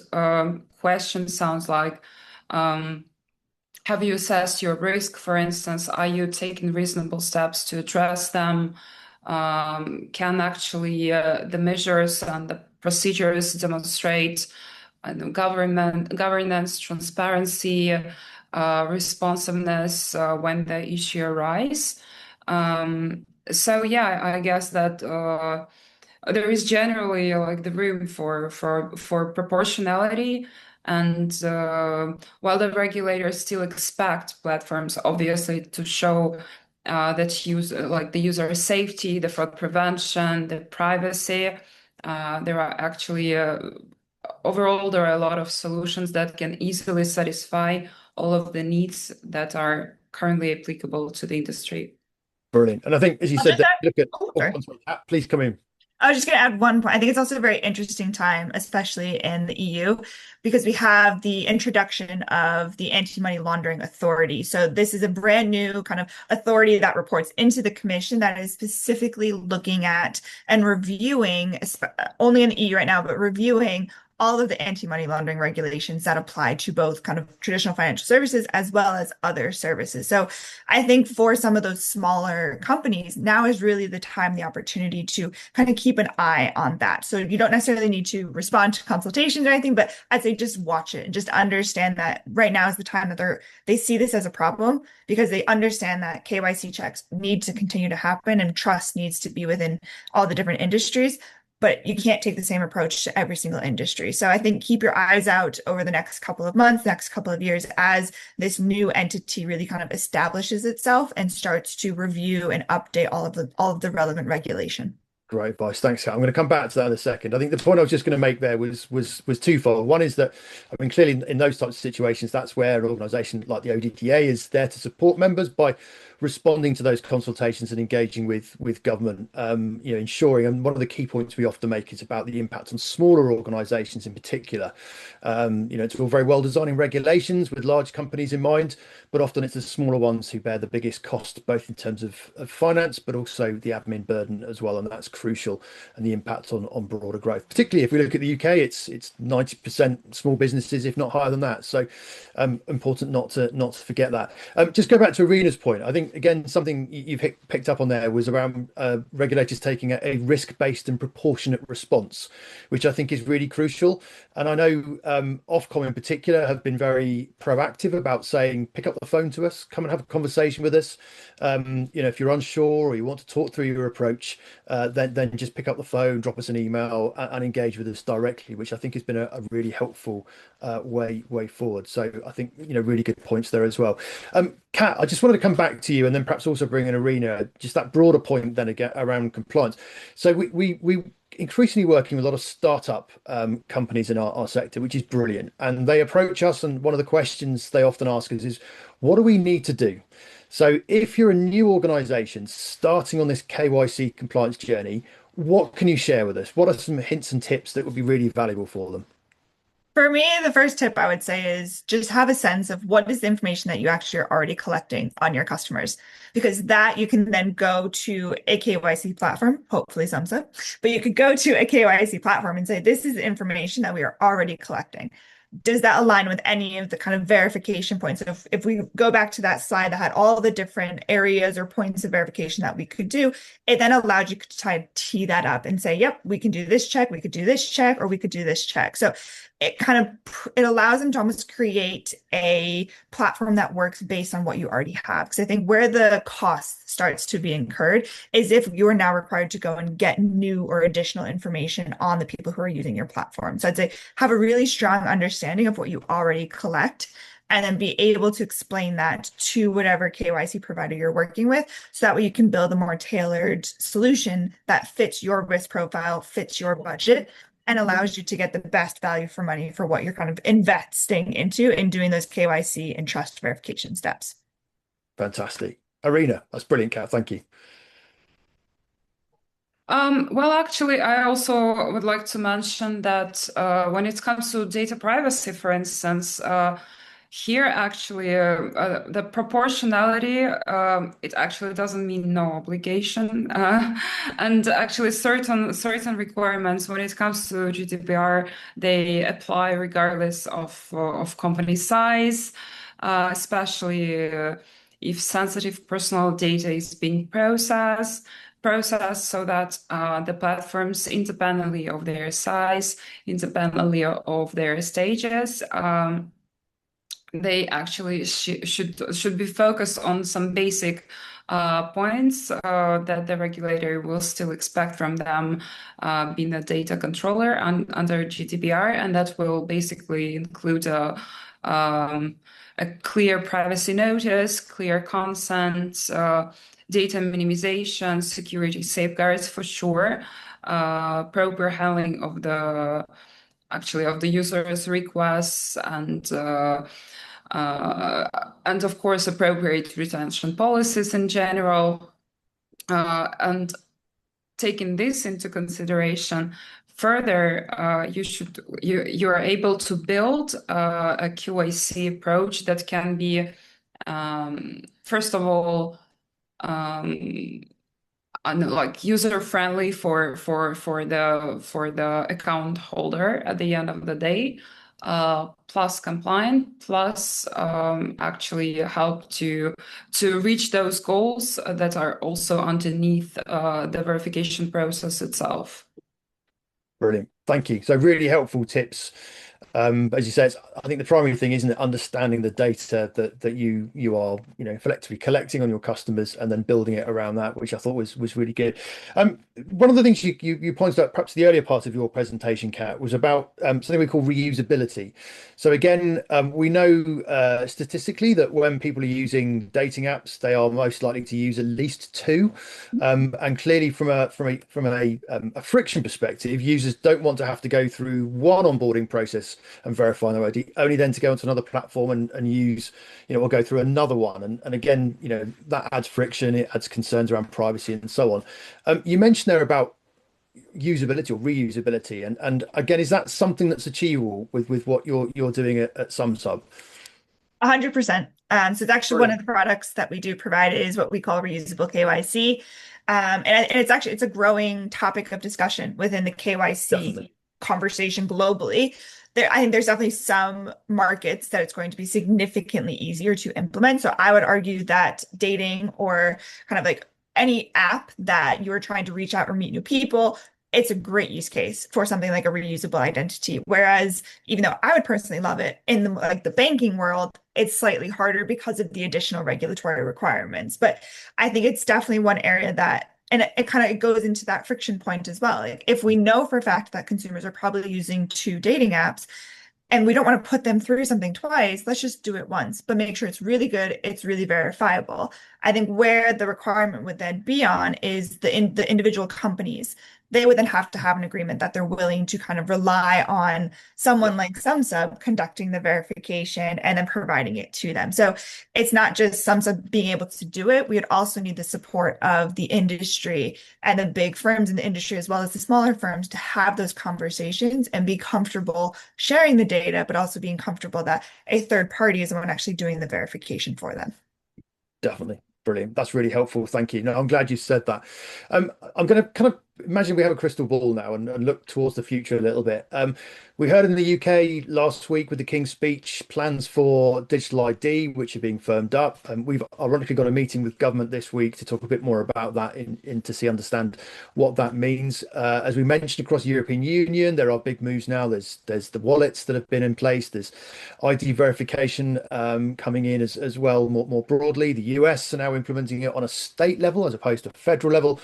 question sounds like, have you assessed your risk? For instance, are you taking reasonable steps to address them? Can actually the measures and the procedures demonstrate governance, transparency, responsiveness when the issue arises? So yeah, I guess that there is generally like the room for proportionality. And while the regulators still expect platforms, obviously, to show that the user safety, the fraud prevention, the privacy, there are actually overall there are a lot of solutions that can easily satisfy all of the needs that are currently applicable to the industry. Brilliant. And I think, as you said, look at. Sorry. Please come in. I was just going to add one point. I think it's also a very interesting time, especially in the EU, because we have the introduction of the Anti-Money Laundering Authority. So this is a brand new kind of authority that reports into the Commission that is specifically looking at and reviewing, only in the EU right now, but reviewing all of the anti-money laundering regulations that apply to both kind of traditional financial services as well as other services. So I think for some of those smaller companies, now is really the time, the opportunity to kind of keep an eye on that. So you don't necessarily need to respond to consultations or anything, but I'd say just watch it and just understand that right now is the time that they see this as a problem, because they understand that KYC checks need to continue to happen and trust needs to be within all the different industries. But you can't take the same approach to every single industry. So I think keep your eyes out over the next couple of months, next couple of years, as this new entity really kind of establishes itself and starts to review and update all of the relevant regulation. Great advice. Thanks, Kat. I'm going to come back to that in a second. I think the point I was just going to make there was twofold. One is that, I mean, clearly in those types of situations, that's where an organisation like the ODDA is there to support members by responding to those consultations and engaging with government, ensuring. And one of the key points we often make is about the impact on smaller organisations in particular. It's all very well designing regulations with large companies in mind, but often it's the smaller ones who bear the biggest cost, both in terms of finance, but also the admin burden as well. And that's crucial, and the impact on broader growth. Particularly if we look at the UK, it's 90% small businesses, if not higher than that. So important not to forget that. Just go back to Irina's point. I think, again, something you've picked up on there was around regulators taking a risk-based and proportionate response, which I think is really crucial. And I know Ofcom in particular have been very proactive about saying, pick up the phone to us, come and have a conversation with us. If you're unsure or you want to talk through your approach, then just pick up the phone, drop us an email, and engage with us directly, which I think has been a really helpful way forward. So I think really good points there as well. Kat, I just wanted to come back to you, and then perhaps also bring in Irina, just that broader point then again around compliance. So we increasingly working with a lot of startup companies in our sector, which is brilliant, and they approach us, and one of the questions they often ask us is, what do we need to do? So if you're a new organisation starting on this KYC compliance journey, what can you share with us? What are some hints and tips that would be really valuable for them? For me, the first tip I would say is just have a sense of what is the information that you actually are already collecting on your customers, because that you can then go to a KYC platform, hopefully Sumsub, but you could go to a KYC platform and say, this is the information that we are already collecting. Does that align with any of the kind of verification points? So if we go back to that slide that had all the different areas or points of verification that we could do, it then allowed you to try to tee that up and say, yep, we can do this check, we could do this check, or we could do this check. So it allows them to almost create a platform that works based on what you already have. Because I think where the cost starts to be incurred is if you are now required to go and get new or additional information on the people who are using your platform. So I'd say have a really strong understanding of what you already collect, and then be able to explain that to whatever KYC provider you're working with. So that way you can build a more tailored solution that fits your risk profile, fits your budget, and allows you to get the best value for money for what you're kind of investing into in doing those KYC and trust verification steps. Fantastic. Irina, that's brilliant, Kat. Thank you. Well, actually, I also would like to mention that when it comes to data privacy, for instance, here actually the proportionality, it actually doesn't mean no obligation, and actually certain requirements when it comes to GDPR, they apply regardless of company size, especially if sensitive personal data is being processed so that the platforms, independently of their size, independently of their stages, they actually should be focused on some basic points that the regulator will still expect from them, being a data controller under GDPR, and that will basically include a clear privacy notice, clear consent, data minimization, security safeguards for sure, proper handling of the user's requests, and of course appropriate retention policies in general. And taking this into consideration, further, you are able to build a KYC approach that can be, first of all, like user friendly for the account holder at the end of the day, plus compliant, plus actually help to reach those goals that are also underneath the verification process itself. Brilliant. Thank you. So really helpful tips. As you said, I think the primary thing isn't it understanding the data that you are effectively collecting on your customers and then building it around that, which I thought was really good. One of the things you pointed out, perhaps the earlier part of your presentation, Kat, was about something we call reusability. So again, we know statistically that when people are using dating apps, they are most likely to use at least two, and clearly from a friction perspective, users don't want to have to go through one onboarding process and verify their ID, only then to go onto another platform and use, or go through another one. And again, that adds friction, it adds concerns around privacy and so on. You mentioned there about usability or reusability. And again, is that something that's achievable with what you're doing at Sumsub? 100%. So it's actually one of the products that we do provide is what we call reusable KYC. And it's a growing topic of discussion within the KYC Definitely. conversation globally. I think there's definitely some markets that it's going to be significantly easier to implement. So I would argue that dating or kind of like any app that you're trying to reach out or meet new people, it's a great use case for something like a reusable identity. Whereas even though I would personally love it in the banking world, it's slightly harder because of the additional regulatory requirements. But I think it's definitely one area that, and it kind of goes into that friction point as well. Like if we know for a fact that consumers are probably using two dating apps and we don't want to put them through something twice, let's just do it once, but make sure it's really good, it's really verifiable. I think where the requirement would then be on is the individual companies. They would then have to have an agreement that they're willing to kind of rely on someone like Sumsub conducting the verification and then providing it to them. So it's not just Sumsub being able to do it. We would also need the support of the industry and the big firms in the industry, as well as the smaller firms, to have those conversations and be comfortable sharing the data, but also being comfortable that a third party is the one actually doing the verification for them. Definitely. Brilliant. That's really helpful. Thank you. No, I'm glad you said that. I'm going to kind of imagine we have a crystal ball now and look towards the future a little bit. We heard in the UK last week with the King's Speech plans for digital ID, which are being firmed up. And we've ironically got a meeting with government this week to talk a bit more about that in to see understand what that means. As we mentioned across the European Union, there are big moves now. There's the wallets that have been in place. There's ID verification coming in as well more broadly. The US are now implementing it on a state level as opposed to federal level.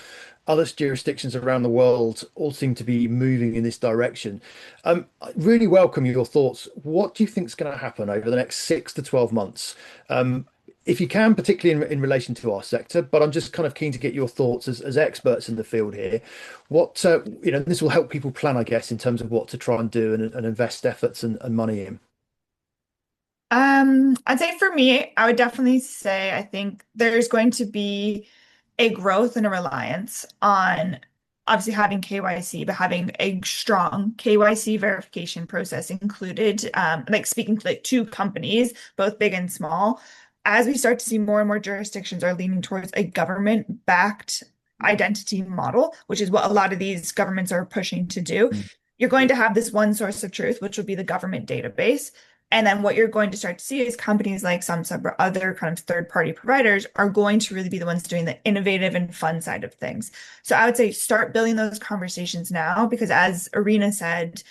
Other jurisdictions around the world all seem to be moving in this direction. I really welcome your thoughts. What do you think is going to happen over the next 6 to 12 months? If you can, particularly in relation to our sector, but I'm just kind of keen to get your thoughts as experts in the field here. What, this will help people plan, I guess, in terms of what to try and do and invest efforts and money in. I'd say for me, I would definitely say I think there's going to be a growth and a reliance on obviously having KYC, but having a strong KYC verification process included, like speaking to like two companies, both big and small, as we start to see more and more jurisdictions are leaning towards a government-backed identity model, which is what a lot of these governments are pushing to do. You're going to have this one source of truth, which will be the government database. And then what you're going to start to see is companies like Sumsub or other kind of third-party providers are going to really be the ones doing the innovative and fun side of things. So I would say start building those conversations now, because as Irina said,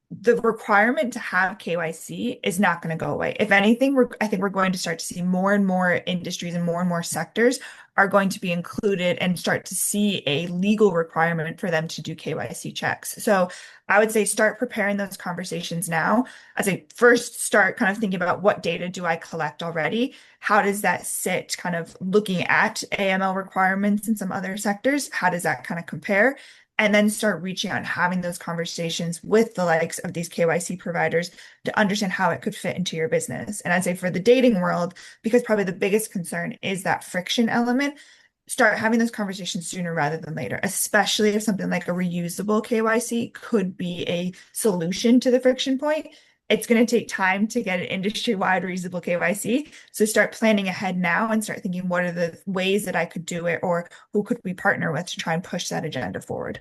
the requirement to have KYC is not going to go away. If anything, I think we're going to start to see more and more industries and more sectors are going to be included and start to see a legal requirement for them to do KYC checks. So I would say start preparing those conversations now. I'd say first start kind of thinking about what data do I collect already? How does that sit kind of looking at AML requirements in some other sectors? How does that kind of compare? And then start reaching out and having those conversations with the likes of these KYC providers to understand how it could fit into your business. And I'd say for the dating world, because probably the biggest concern is that friction element, start having those conversations sooner rather than later, especially if something like a reusable KYC could be a solution to the friction point. It's going to take time to get an industry-wide reusable KYC. So start planning ahead now and start thinking, what are the ways that I could do it, or who could we partner with to try and push that agenda forward?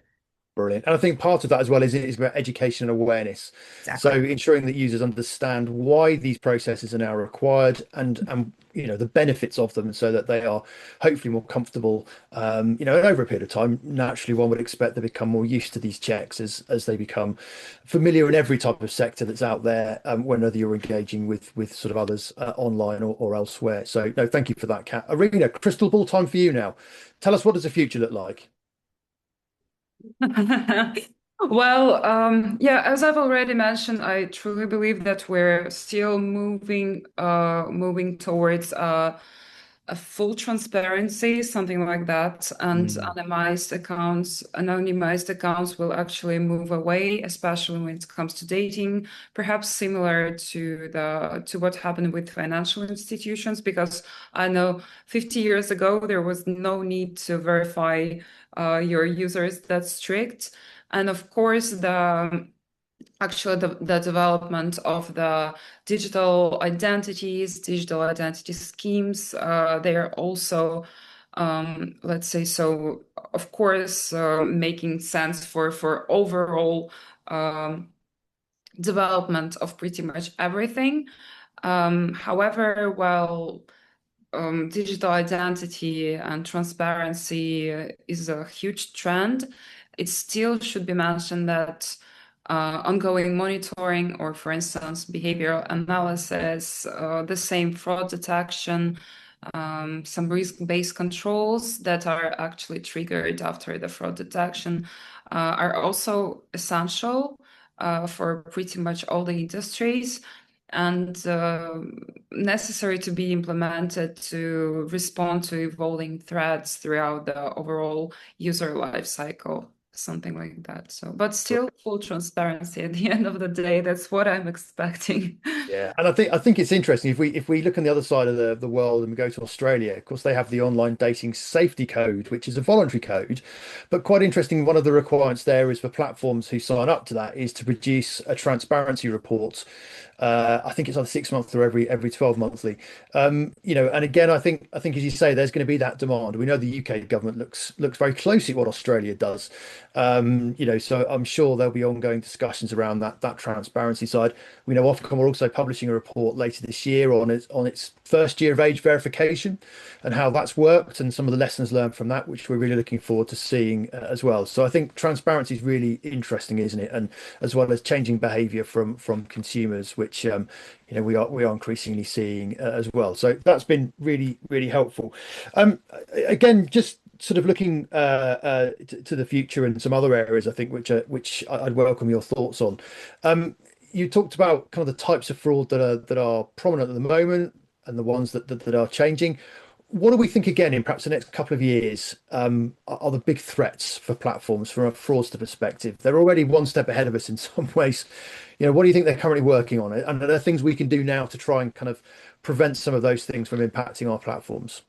Brilliant. And I think part of that as well is about education and awareness. Exactly. So ensuring that users understand why these processes are now required and the benefits of them, so that they are hopefully more comfortable. And over a period of time, naturally one would expect they become more used to these checks as they become familiar in every type of sector that's out there, whenever you're engaging with sort of others online or elsewhere. So no, thank you for that, Kat. Irina, crystal ball time for you now. Tell us, what does the future look like? Well, yeah, as I've already mentioned, I truly believe that we're still moving towards a full transparency, something like that, and anonymized accounts will actually move away, especially when it comes to dating, perhaps similar to what happened with financial institutions, because I know 50 years ago there was no need to verify your users that strict. And of course, the development of the digital identity schemes, they are also, let's say so, of course, making sense for overall development of pretty much everything. However, while digital identity and transparency is a huge trend, it still should be mentioned that ongoing monitoring, or for instance, behavioral analysis, the same fraud detection, some risk-based controls that are actually triggered after the fraud detection are also essential for pretty much all the industries, and necessary to be implemented to respond to evolving threats throughout the overall user life cycle, something like that. So, but still full transparency at the end of the day. That's what I'm expecting. Yeah, and I think it's interesting if we look on the other side of the world and we go to Australia. Of course, they have the online dating safety code, which is a voluntary code, but quite interesting. One of the requirements there is for platforms who sign up to that is to produce a transparency report I think it's either 6 months or every 12 monthly. And again, I think as you say, there's going to be that demand. We know the UK government looks very closely at what Australia does. So I'm sure there'll be ongoing discussions around that transparency side. We know Ofcom are also publishing a report later this year on its first year of age verification and how that's worked and some of the lessons learned from that, which we're really looking forward to seeing as well. So I think transparency is really interesting, isn't it? And as well as changing behaviour from consumers, which we are increasingly seeing as well. So that's been really helpful. Again, just sort of looking to the future and some other areas, I think, which I'd welcome your thoughts on. You talked about kind of the types of fraud that are prominent at the moment and the ones that are changing. What do we think again in perhaps the next couple of years are the big threats for platforms from a fraudster perspective? They're already one step ahead of us in some ways. What do you think they're currently working on? And are there things we can do now to try and kind of prevent some of those things from impacting our platforms?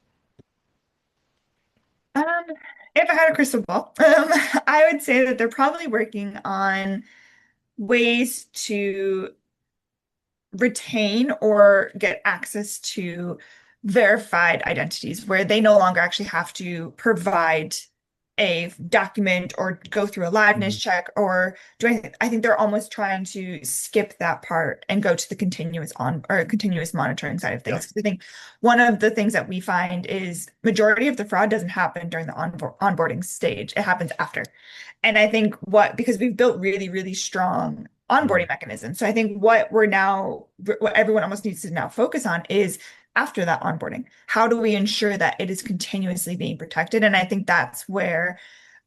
Um, if I had a crystal ball, I would say that they're probably working on ways to retain or get access to verified identities where they no longer actually have to provide a document or go through a liveness check or do anything. I think they're almost trying to skip that part and go to the continuous monitoring side of Yeah. things. 'Cause I think one of the things that we find is majority of the fraud doesn't happen during the onboarding stage. It happens after. And I think because we've built really, really strong onboarding mechanisms. So I think what everyone almost needs to now focus on is after that onboarding, how do we ensure that it is continuously being protected? And I think that's where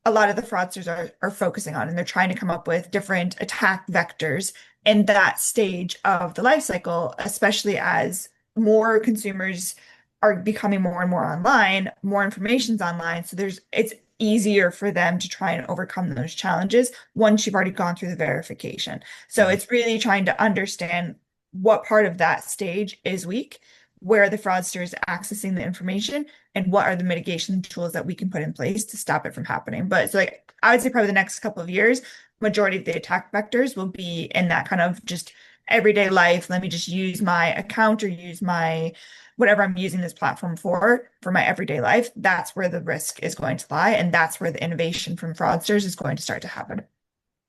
a lot of the fraudsters are focusing on, and they're trying to come up with different attack vectors in that stage of the life cycle, especially as more consumers are becoming more and more online, more information's online. So it's easier for them to try and overcome those challenges once you've already gone through the verification. So it's really trying to understand what part of that stage is weak, where the fraudster is accessing the information, and what are the mitigation tools that we can put in place to stop it from happening. But so I would say probably the next couple of years, majority of the attack vectors will be in that kind of just everyday life. Let me just use my account or use my whatever I'm using this platform for my everyday life. That's where the risk is going to lie, and that's where the innovation from fraudsters is going to start to happen.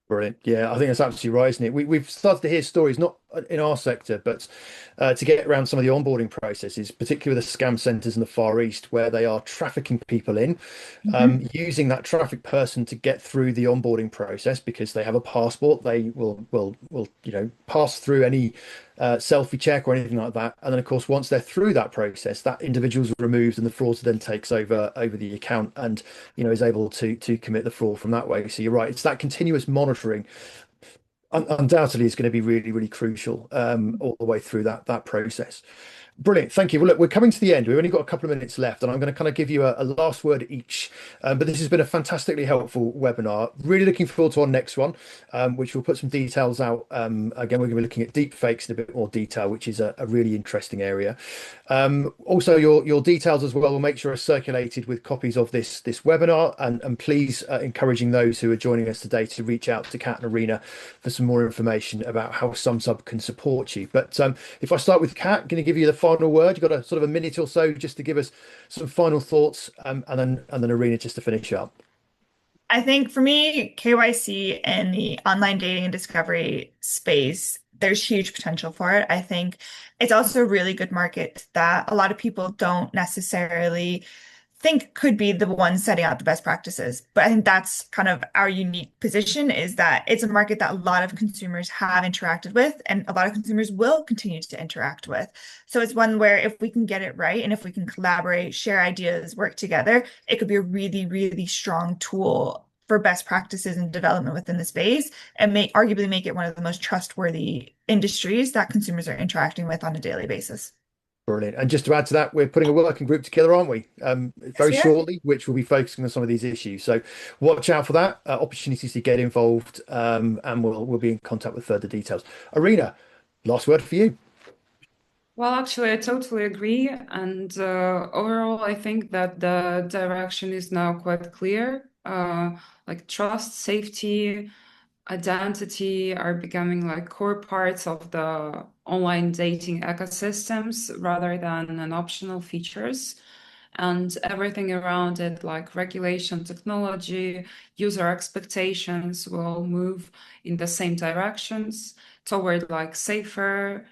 Brilliant. Yeah, I think that's absolutely right, isn't it? We've started to hear stories, not in our sector, but to get around some of the onboarding processes, particularly with the scam centers in the Far East, where they are trafficking people in, using that traffic person to get through the onboarding process because they have a passport. They will pass through any selfie check or anything like that. And then, of course, once they're through that process, that individual's removed and the fraudster then takes over the account and is able to commit the fraud from that way. So you're right, it's that continuous monitoring undoubtedly is going to be really, really crucial all the way through that process. Brilliant. Thank you. Well, look, we're coming to the end. We've only got a couple of minutes left, and I'm going to kind of give you a last word each. But this has been a fantastically helpful webinar. Really looking forward to our next one, which we'll put some details out. Again, we're going to be looking at deep fakes in a bit more detail, which is a really interesting area. Also, your details as well, we'll make sure are circulated with copies of this webinar, and please encouraging those who are joining us today to reach out to Kat and Arena for some more information about how Sumsub can support you. But if I start with Kat, going to give you the final word. You've got a sort of a minute or so just to give us some final thoughts, and then Arena just to finish up. I think for me, KYC and the online dating and discovery space, there's huge potential for it. I think it's also a really good market that a lot of people don't necessarily think could be the ones setting out the best practices. But I think that's kind of our unique position, is that it's a market that a lot of consumers have interacted with and a lot of consumers will continue to interact with. So it's one where if we can get it right and if we can collaborate, share ideas, work together, it could be a really, really strong tool for best practices and development within the space, and arguably make it one of the most trustworthy industries that consumers are interacting with on a daily basis. Brilliant. And just to add to that, we're putting a working group together, aren't we? Very shortly, which will be focusing on some of these issues. So watch out for that, opportunities to get involved, and we'll be in contact with further details. Arena, last word for you. Well, actually, I totally agree. And overall, I think that the direction is now quite clear. Like trust, safety, identity are becoming like core parts of the online dating ecosystems rather than an optional features. And everything around it, like regulation, technology, user expectations, will move in the same directions toward like safer,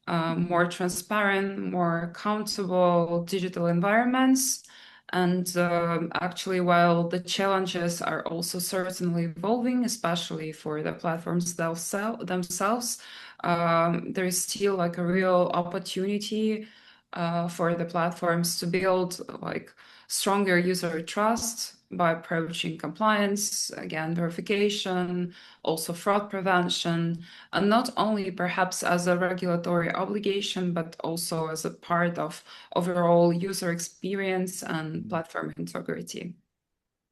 more transparent, more accountable digital environments. And actually, while the challenges are also certainly evolving, especially for the platforms themselves, there is still like a real opportunity for the platforms to build like stronger user trust by approaching compliance, again, verification, also fraud prevention, and not only perhaps as a regulatory obligation, but also as a part of overall user experience and platform integrity.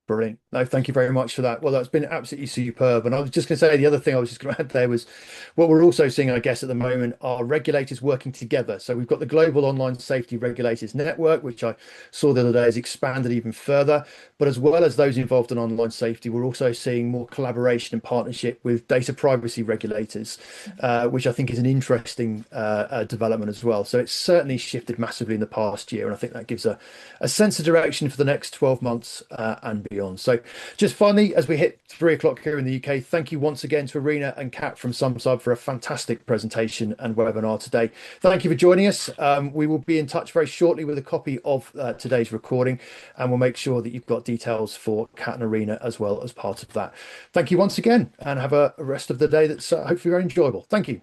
Brilliant. No, thank you very much for that. Well, that's been absolutely superb. And I was just going to say the other thing I was just going to add there was what we're also seeing, I guess, at the moment are regulators working together. So we've got the Global Online Safety Regulators Network, which I saw the other day has expanded even further. But as well as those involved in online safety, we're also seeing more collaboration and partnership with data privacy regulators, which I think is an interesting development as well. So it's certainly shifted massively in the past year. And I think that gives a sense of direction for the next 12 months and beyond. So just finally, as we hit 3 o'clock here in the UK, thank you once again to Irina and Kat from Sumsub for a fantastic presentation and webinar today. Thank you for joining us. We will be in touch very shortly with a copy of today's recording, and we'll make sure that you've got details for Kat and Irina as well as part of that. Thank you once again, and have a rest of the day that's hopefully very enjoyable. Thank you.